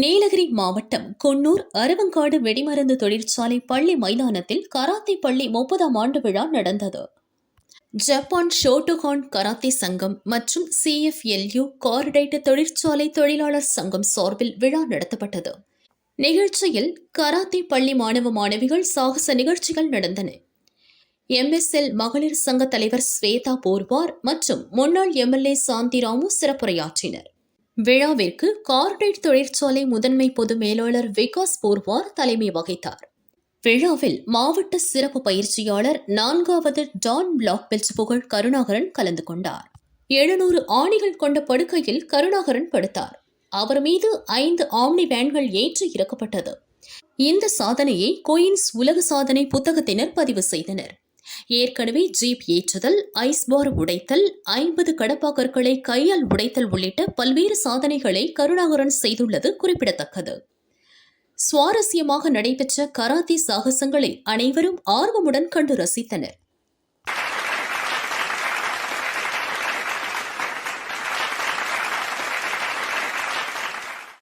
நீலகிரி மாவட்டம் குன்னூர் அருவங்காடு வெடிமருந்து தொழிற்சாலை பள்ளி மைதானத்தில் கராத்தே பள்ளி 30ஆம் ஆண்டு விழா நடந்தது. ஜப்பான் ஷோட்டோகான் கராத்தே சங்கம் மற்றும் CFLU கார்டைட் தொழிற்சாலை தொழிலாளர் சங்கம் சார்பில் விழா நடத்தப்பட்டது. நிகழ்ச்சியில் கராத்தே பள்ளி மாணவ மாணவிகள் சாகச நிகழ்ச்சிகள் நடந்தன. MSL மகளிர் சங்க தலைவர் ஸ்வேதா போர்வார் மற்றும் முன்னாள் MLA சாந்திராமு சிறப்புரையாற்றினர். விழாவிற்கு கார்டைட் தொழிற்சாலை முதன்மை பொது மேலாளர் விகாஸ் போர்வார் தலைமை வகித்தார். விழாவில் மாவட்ட சிறப்பு பயிற்சியாளர் 4வது டான் பிளாக் பெல்ட் புகழ் கருணாகரன் கலந்து கொண்டார். 700 ஆணிகள் கொண்ட படுக்கையில் கருணாகரன் படுத்தார். அவர் மீது 5 ஆம்னி வேன்கள் ஏற்றி இறக்கப்பட்டது. இந்த சாதனையை குயின்ஸ் உலக சாதனை புத்தகத்தினர் பதிவு செய்தனர். ஏற்கனவே ஜீப் ஏற்றுதல், ஐஸ் பார் உடைத்தல், 50 கடப்பா கற்களை கையால் உடைத்தல் உள்ளிட்ட பல்வேறு சாதனைகளை கருணாகரன் செய்துள்ளது குறிப்பிடத்தக்கது. சுவாரஸ்யமாக நடைபெற்ற கராத்தே சாகசங்களை அனைவரும் ஆர்வமுடன் கண்டு ரசித்தனர்.